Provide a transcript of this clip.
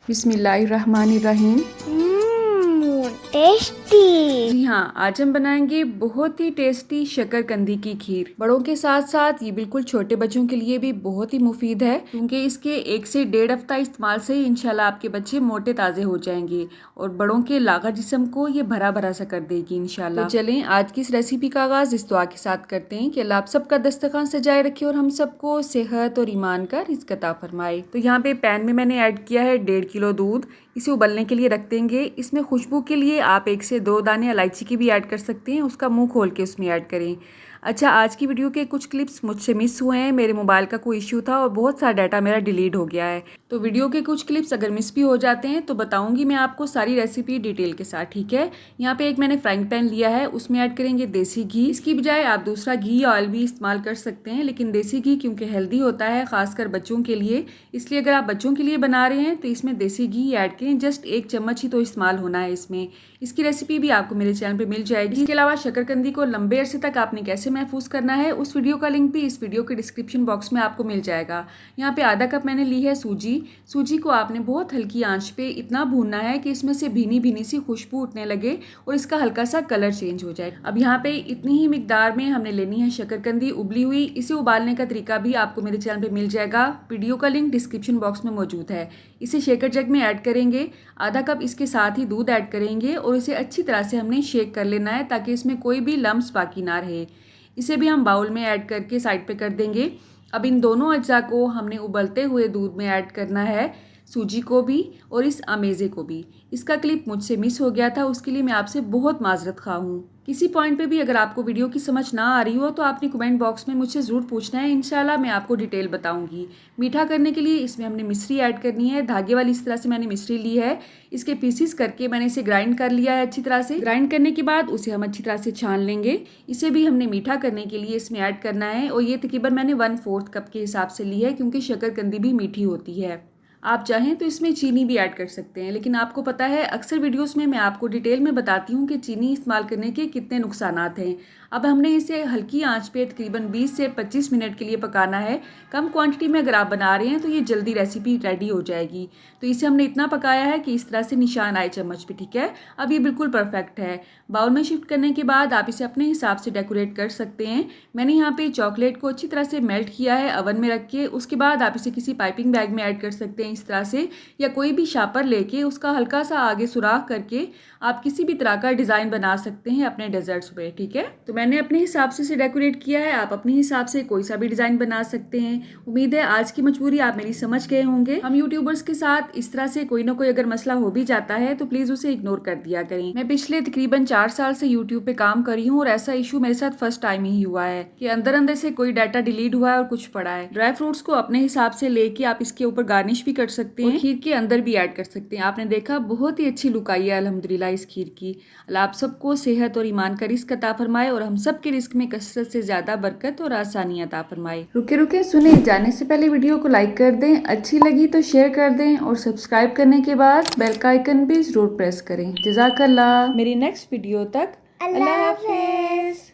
बिस्मिल्लाहिर्रहमानिर्रहीम। टेस्टी। जी हाँ, आज हम बनाएंगे बहुत ही टेस्टी शकरकंदी की खीर। बड़ों के साथ साथ ये बिल्कुल छोटे बच्चों के लिए भी बहुत ही मुफीद है, क्योंकि इसके 1 से 1.5 हफ्ता इस्तेमाल से ही इंशाल्लाह आपके बच्चे मोटे ताज़े हो जाएंगे और बड़ों के लागा जिस्म को ये भरा भरा सा कर देगी इंशाल्लाह। तो चलें आज की इस रेसिपी का आगाज़ इस दुआ के साथ करते हैं कि अल्लाह आप सबका दस्तरखान सजाए रखे और हम सबको सेहत और ईमान का रिज़्क अता फरमाए। तो यहाँ पे पैन में मैंने ऐड किया है 1.5 किलो दूध। इसे उबलने के लिए रख देंगे। इसमें खुशबू के लिए आप 1 से 2 दाने इलायची की भी ऐड कर सकते हैं, उसका मुंह खोल के उसमें ऐड करें। अच्छा, आज की वीडियो के कुछ क्लिप्स मुझसे मिस हुए हैं, मेरे मोबाइल का कोई इश्यू था और बहुत सारा डाटा मेरा डिलीट हो गया है, तो वीडियो के कुछ क्लिप्स अगर मिस भी हो जाते हैं तो बताऊंगी मैं आपको सारी रेसिपी डिटेल के साथ, ठीक है। यहाँ पे एक मैंने फ्राइंग पैन लिया है, उसमें ऐड करेंगे देसी घी। इसकी बजाय आप दूसरा घी या ऑयल भी इस्तेमाल कर सकते हैं, लेकिन देसी घी क्योंकि हेल्दी होता है खासकर बच्चों के लिए, इसलिए अगर आप बच्चों के लिए बना रहे हैं तो इसमें देसी घी ऐड करें। जस्ट 1 चम्मच ही तो इस्तेमाल होना है इसमें। इसकी रेसिपी भी आपको मेरे चैनल पे मिल जाएगी। इसके अलावा शकरकंदी को लंबे अरसे तक आपने कैसे महफूज करना है, उस वीडियो का लिंक भी इस वीडियो के डिस्क्रिप्शन बॉक्स में आपको मिल जाएगा। यहाँ पे आधा कप मैंने ली है सूजी। सूजी को आपने बहुत हल्की आंच पे इतना भूनना है कि इसमें से भीनी भीनी सी खुशबू उठने लगे और इसका हल्का सा कलर चेंज हो जाए। अब यहाँ पे इतनी ही मिकदार में हमने लेनी है शकरकंदी उबली हुई। इसे उबालने का तरीका भी आपको मेरे चैनल पे मिल जाएगा, वीडियो का लिंक डिस्क्रिप्शन बॉक्स में मौजूद है। इसे शेकर जग में ऐड करेंगे, आधा कप इसके साथ ही दूध ऐड करेंगे और इसे अच्छी तरह से हमने शेक कर लेना है ताकि इसमें कोई भी लम्स बाकी ना रहे। इसे भी हम बाउल में ऐड करके साइड पे कर देंगे। अब इन दोनों अज्जा को हमने उबलते हुए दूध में ऐड करना है, सूजी को भी और इस अमेज़े को भी। इसका क्लिप मुझसे मिस हो गया था, उसके लिए मैं आपसे बहुत माजरत खा हूँ। किसी पॉइंट पे भी अगर आपको वीडियो की समझ ना आ रही हो तो आपने कमेंट बॉक्स में मुझसे ज़रूर पूछना है, इंशाल्लाह मैं आपको डिटेल बताऊंगी। मीठा करने के लिए इसमें हमने मिश्री ऐड करनी है, धागे वाली इस तरह से मैंने मिश्री ली है। इसके पीसीस करके मैंने इसे ग्राइंड कर लिया है अच्छी तरह से। ग्राइंड करने के बाद उसे हम अच्छी तरह से छान लेंगे। इसे भी हमने मीठा करने के लिए इसमें ऐड करना है और ये तकरीबन मैंने 1/4 कप के हिसाब से ली है, क्योंकि शकरकंदी भी मीठी होती है। आप चाहें तो इसमें चीनी भी ऐड कर सकते हैं, लेकिन आपको पता है अक्सर वीडियोस में मैं आपको डिटेल में बताती हूँ कि चीनी इस्तेमाल करने के कितने नुकसानात हैं। अब हमने इसे हल्की आंच पे तकरीबन 20 से 25 मिनट के लिए पकाना है। कम क्वांटिटी में अगर आप बना रहे हैं तो ये जल्दी रेसिपी रेडी हो जाएगी। तो इसे हमने इतना पकाया है कि इस तरह से निशान आए चम्मच पे, ठीक है। अब ये बिल्कुल परफेक्ट है। बाउल में शिफ्ट करने के बाद आप इसे अपने हिसाब से डेकोरेट कर सकते हैं। मैंने यहाँ पे चॉकलेट को अच्छी तरह से मेल्ट किया है अवन में रख के। उसके बाद आप इसे किसी पाइपिंग बैग में ऐड कर सकते हैं इस तरह से, या कोई भी शापर लेके उसका हल्का सा आगे सुराख करके आप किसी भी तरह का डिज़ाइन बना सकते हैं अपने डेजर्ट्स पे, ठीक है। तो मैंने अपने हिसाब से इसे डेकोरेट किया है, आप अपने हिसाब से कोई सा भी डिज़ाइन बना सकते हैं। उम्मीद है आज की मजबूरी आप मेरी समझ गए होंगे। हम यूट्यूबर्स के साथ इस तरह से कोई ना कोई अगर मसला हो भी जाता है तो प्लीज़ उसे इग्नोर कर दिया करें। मैं पिछले तकरीबन 4 साल से यूट्यूब पे काम कर रही हूँ और ऐसा इशू मेरे साथ फर्स्ट टाइम ही हुआ है कि अंदर अंदर से कोई डाटा डिलीट हुआ है और कुछ पड़ा है। ड्राई फ्रूट्स को अपने हिसाब से लेके आप इसके ऊपर गार्निश भी कर सकते हैं, खीर के अंदर भी ऐड कर सकते हैं। आपने देखा बहुत ही अच्छी लुक आई है अल्हम्दुलिल्लाह इस खीर की। अल्लाह आप सबको सेहत और ईमान का रिस्क अता फरमाए और हम सब के रिस्क में कसरत से ज़्यादा बरकत और आसानी अता फरमाए। रुके रुके सुने, जाने से पहले वीडियो को लाइक कर दें, अच्छी लगी तो शेयर कर दें और सब्सक्राइब करने के बाद बेल का आइकन भी जरूर प्रेस करें। जज़ाकल्लाह। मेरी नेक्स्ट वीडियो तक अल्लाह हाफिज़।